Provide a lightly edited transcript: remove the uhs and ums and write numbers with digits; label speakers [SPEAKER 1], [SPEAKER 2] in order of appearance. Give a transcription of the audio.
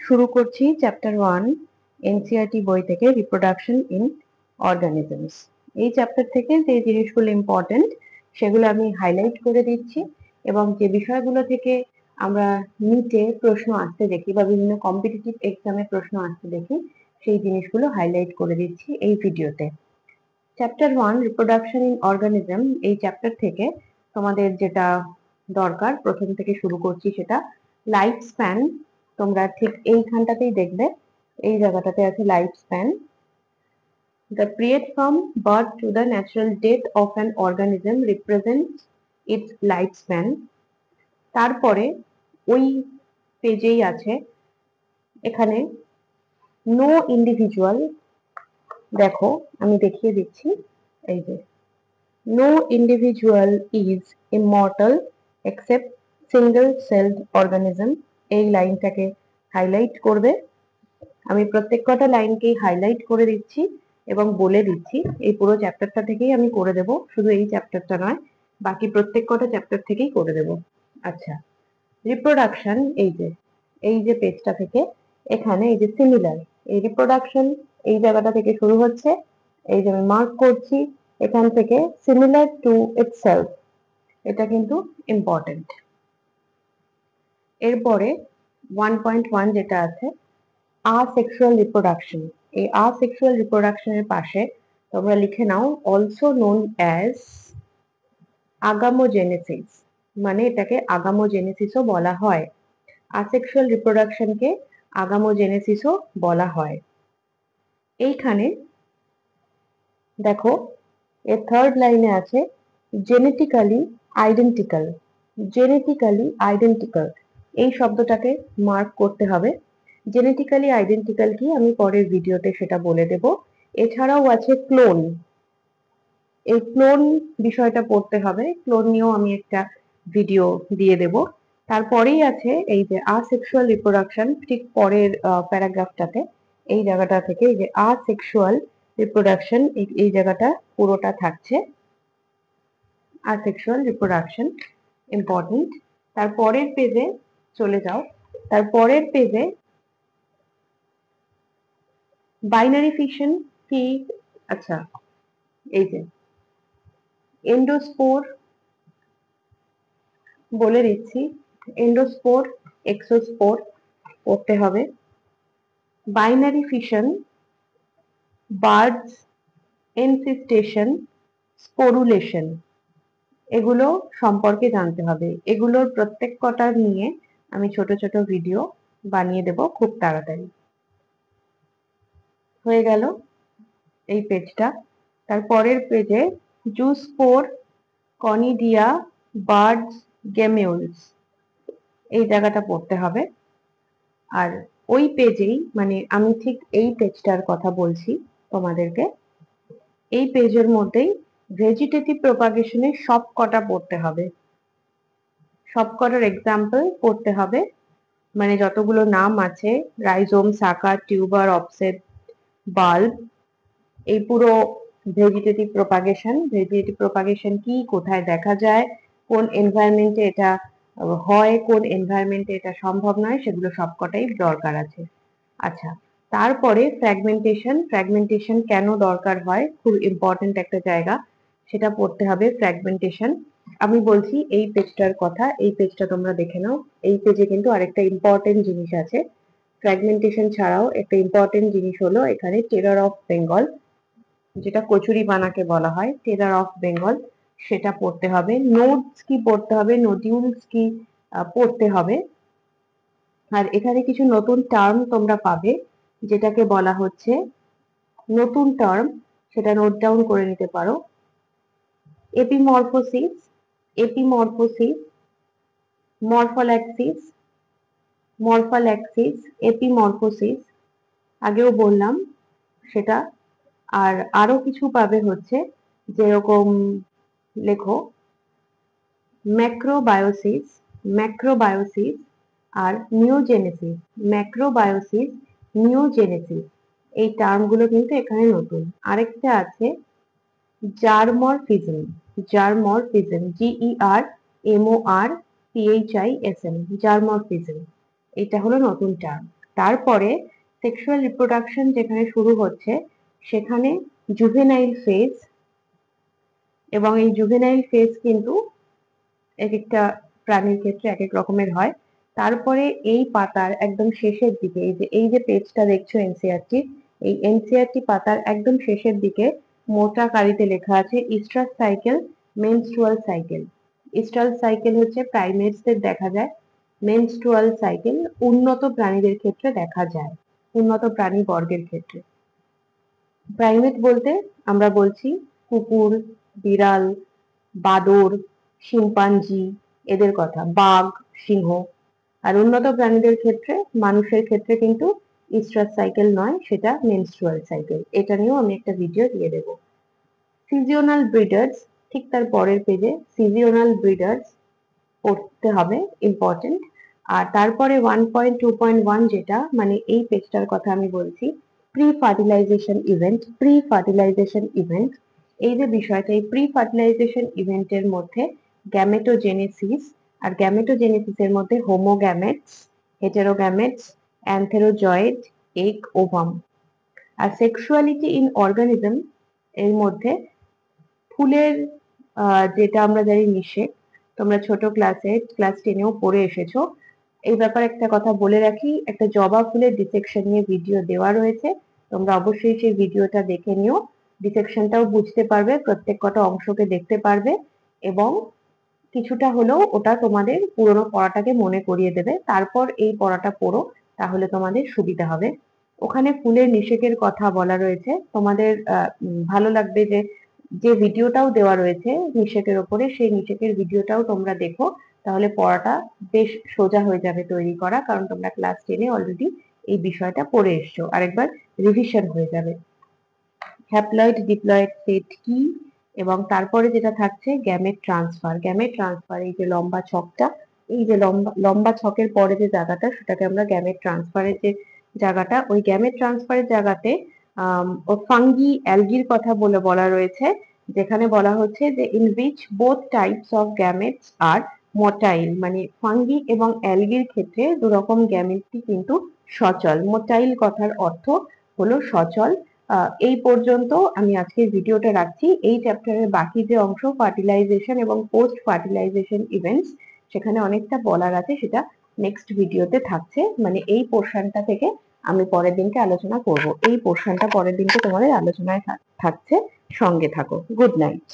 [SPEAKER 1] শুরু করছি chapter 1 NCERT বই থেকে রিপ্রোডাকশন ইন অর্গানিজমস। এই চ্যাপ্টার থেকে যে জিনিসগুলো ইম্পর্টেন্ট সেগুলো আমি হাইলাইট করে দিচ্ছি এবং যে বিষয়গুলো থেকে আমরা নিটে প্রশ্ন আসতে দেখি বা বিভিন্ন কম্পিটিটিভ এক্সামে প্রশ্ন আসতে দেখি সেই জিনিসগুলো হাইলাইট করে দিচ্ছি এই ভিডিওতে। চ্যাপ্টার 1 রিপ্রোডাকশন ইন অর্গানিজম, এই চ্যাপ্টার থেকে তোমাদের যেটা দরকার প্রথম থেকে শুরু করছি সেটা লাইফ স্প্যান। তোমরা ঠিক এইখানটাতেই দেখবে, এই জায়গাটাতে আছে life span. The period from birth to the natural death of an organism represents it's life span. তারপরে ওই পেজেই আছে এখানে নো ইন্ডিভিজুয়াল, দেখো আমি দেখিয়ে দিচ্ছি, এই যে no individual is immortal except single celled organism, এই লাইনটাকে হাইলাইট করবে। আমি প্রত্যেক কটা লাইনকেই হাইলাইট করে দিচ্ছি এবং বলে দিচ্ছি এই পুরো চ্যাপ্টারটা থেকেই আমি করে দেব, শুধু এই চ্যাপ্টারটা নয়, বাকি প্রত্যেক কটা চ্যাপ্টার থেকেই করে দেব। আচ্ছা, রিপ্রোডাকশন, এই যে পেজটা থেকে এখানে এই যে সিমিলার, এই রিপ্রোডাকশন এই জায়গাটা থেকে শুরু হচ্ছে, এই যে আমি মার্ক করছি এখান থেকে সিমিলার টু ইটসেলফ, এটা কিন্তু ইম্পর্টেন্ট। এরপরে 1.1 যেটা আছে asexual reproduction, এই asexual reproduction এর পাশে তোমরা লিখে নাও অলসো নোন অ্যাজ আগামোজেনেসিস, মানে এটাকে আগামোজেনেসিসও বলা হয়। asexual reproduction কে আগামোজেনেসিসও বলা হয়। এইখানে দেখো এর থার্ড লাইনে আছে জেনেটিক্যালি আইডেন্টিক্যাল, জেনেটিক্যালি আইডেন্টিক্যাল এই শব্দটাকে মার্ক করতে হবে। জেনেটিক্যালি আইডেন্টিক্যাল কি আমি পরের ভিডিওতে সেটা বলে দেব। এছাড়াও আছে ক্লোন, এই ক্লোন বিষয়টা পড়তে হবে, ক্লোন নিয়েও আমি একটা ভিডিও দিয়ে দেব। তারপরেই আছে এই যে আসেক্সুয়াল রিপ্রোডাকশন, ঠিক পরের প্যারাগ্রাফটাতে এই জায়গাটা থেকে এই যে আসেক্সুয়াল রিপ্রোডাকশন, এই জায়গাটা পুরোটা থাকছে আসেক্সুয়াল রিপ্রোডাকশন ইম্পর্টেন্ট। তারপরের পেজে চলে যাও, তারপরের পেজে বাইনারি ফিশন কি, আচ্ছা এই যে এন্ডোস্পোর বলে দিচ্ছি, এন্ডোস্পোর এক্সোস্পোর পড়তে হবে। বাইনারি ফিশন, বার্ডস এনসিস্টেশন, স্পোরুলেশন, এগুলো সম্পর্কে জানতে হবে। এগুলোর প্রত্যেক কটা নিয়ে আমি ছোট ছোট ভিডিও বানিয়ে দেব খুব তাড়াতাড়ি। হয়ে গেল এই পেজটা। তারপরের পেজে জুস্পোর, কনিডিয়া, বার্ডস, গেমিউলস, এই জায়গাটা পড়তে হবে। আর ওই পেজেই, মানে আমি ঠিক এই পেজটার কথা বলছি তোমাদেরকে, এই পেজের মধ্যেই ভেজিটেটিভ প্রপাগেশনের সব কটা পড়তে হবে, সব কটার এক্সাম্পল পড়তে হবে, মানে যতগুলো নাম আছে রাইজোম, সাকা, টিউবার, অফসেট, বাল্ব, এই পুরো ভেজিটেটিভ প্রপাগেশন, ভেজিটেটিভ প্রপাগেশন কি, কোথায় দেখা যায়, কোন এনভায়রনমেন্টে এটা হয়, কোন এনভায়রনমেন্টে এটা সম্ভব নয়, সেগুলো সবকটাই দরকার আছে। আচ্ছা, তারপরে ফ্র্যাগমেন্টেশন, ফ্র্যাগমেন্টেশন কেন দরকার হয়, খুব ইম্পর্টেন্ট একটা জায়গা, সেটা পড়তে হবে ফ্র্যাগমেন্টেশন। আমি বলছি এই পেজটার কথা, এই পেজটা তোমরা দেখে নাও। এই পেজে কিন্তু আরেকটা ইম্পর্টেন্ট জিনিস আছে, ফ্র্যাগমেন্টেশন ছাড়াও একটা ইম্পর্টেন্ট জিনিস হলো এখানে টেরার অফ বেঙ্গল, যেটা কচুরি পানাকে বলা হয়, টেরার অফ বেঙ্গল, সেটা পড়তে হবে। নোডস কি পড়তে হবে, নোডিউলস কি পড়তে হবে। আর এখানে কিছু নতুন টার্ম তোমরা পাবে, যেটাকে বলা হচ্ছে নতুন টার্ম, সেটা নোট ডাউন করে নিতে পারো। এপিমরফোসিস, এপিমরফোসিস, মরফোল্যাক্সিস, মরফোল্যাক্সিস, এপিমরফোসিস আগেও বললাম সেটা। আর আরো কিছু পাবে হচ্ছে, যেরকম লেখো ম্যাক্রোবায়োসিস, ম্যাক্রোবায়োসিস আর নিওজেনেসিস, ম্যাক্রোবায়োসিস, নিওজেনেসিস, এই টার্মগুলো কিন্তু এখানে নতুন। আরেকটা আছে জারমরফিজম, জারমরফিজম, GERMORPHISM, জারমরফিজম, এটা হলো নতুন টার্ম। তারপরে সেক্সুয়াল রিপ্রোডাকশন যেখানে শুরু হচ্ছে সেখানে জুভেনাইল ফেজ, এবং এই জুভেনাইল ফেজ কিন্তু এক একটা প্রাণীর ক্ষেত্রে এক এক রকমের হয়। তারপরে এই পাতার একদম শেষের দিকে এই যে পেজটা দেখছো এনসিইআরটি, এই এনসিইআরটি পাতার একদম শেষের দিকে মোটা কালিতে লেখা আছে ইস্ট্রাস সাইকেল, মেনস্ট্রুয়াল সাইকেল। ইস্ট্রাল সাইকেল হচ্ছে প্রাইমেটসদের দেখা যায়, মেনস্ট্রুয়াল সাইকেল উন্নত প্রাণীদের ক্ষেত্রে দেখা যায়, উন্নত প্রাণী বর্গের ক্ষেত্রে। প্রাইমেট বলতে আমরা বলছি কুকুর, বিড়াল, বাদর, শিম্পাঞ্জি এদের কথা, বাঘ, সিংহ। আর উন্নত প্রাণীদের ক্ষেত্রে মানুষের ক্ষেত্রে কিন্তু ইস্ট্রাস সাইকেল নয়, সেটা মেনস্ট্রুয়াল সাইকেল। এটা নিয়েও আমি একটা ভিডিও দিয়ে দেবো। সিজিওনাল ব্রিডার্স, ঠিক তার পরের পেজে সিজিওনাল ব্রিডার্স পড়তে হবে, ইম্পর্টেন্ট। আর তারপরে 1.2.1 যেটা মানে এই পেজটার কথা আমি বলছি, pre fertilisation event. Pre fertilisation event এই যে বিষয়টা, এই প্রি ফার্টিলাইজেশন ইভেন্টের মধ্যে গ্যামেটোজেনেসিস, আর গ্যামেটোজেনেসিসের মধ্যে homogametes, heterogametes, antherozoid, egg, ovum. আর সেক্সুয়ালিটি ইন অর্গানিজম এর মধ্যে ফুলের যেটা আমরা জানি নিষেক, তোমরা ছোট ক্লাসে ক্লাস 10এও পড়ে এসেছো। এই ব্যাপারে একটা কথা বলে রাখি, একটা জবা ফুলের ডিসেকশন নিয়ে ভিডিও দেওয়া রয়েছে, তোমরা অবশ্যই সেই ভিডিওটা দেখে নিও, ডিসেকশনটাও বুঝতে পারবে, প্রত্যেক কটা অংশকে দেখতে পারবে, এবং কিছুটা হলেও ওটা তোমাদের পুরোনো পড়াটাকে মনে করিয়ে দেবে। তারপর এই পড়াটা পড়ো, তাহলে তোমাদের সুবিধা হবে। ওখানে ফুলের নিষেকের কথা বলা রয়েছে, তোমাদের ভালো লাগবে যে ভিডিওটাও দেওয়া রয়েছে নিষেকের ওপরে, সেই নিষেকের ভিডিওটাও তোমরা দেখো, তাহলে পড়াটা বেশ সোজা হয়ে যাবে তৈরি করা, কারণ তোমরা ক্লাস 10-এ অলরেডি এই বিষয়টা পড়ে এসছো, আরেকবার রিভিশন হয়ে যাবে। হ্যাপ্লয়েড ডিপ্লয়েড সেট কি, এবং তারপরে যেটা থাকছে গ্যামেট ট্রান্সফার। গ্যামেট ট্রান্সফার, এই যে লম্বা ছকটা, এই যে লম্বা ছকের পরে যে জায়গাটা, সেটাকে আমরা গ্যামেট ট্রান্সফারের যে জায়গাটা, ওই গ্যামেট ট্রান্সফারের জায়গাতে ফাঙ্গি, অ্যালগির কথা বলা রয়েছে, যেখানে বলা হচ্ছে যে in which both types of gametes are motile, মানে ফাঙ্গি এবং অ্যালগির ক্ষেত্রে দুরকম গ্যামেটই কিন্তু সচল। মোটাইল কথার অর্থ হলো সচল। এই পর্যন্ত আমি আজকের ভিডিওটা রাখছি। এই চ্যাপ্টারের বাকি যে অংশ ফার্টিলাইজেশন এবং পোস্ট ফার্টিলাইজেশন ইভেন্টস, সেখানে অনেকটা বলার আছে, সেটা নেক্সট ভিডিওতে থাকছে, মানে এই পোর্শনটা থেকে আমি পরের দিনকে আলোচনা করব। এই পোর্শনটা পরের দিনকে তোমাদের আলোচনায় থাকছে, সঙ্গে থাকো। Good night.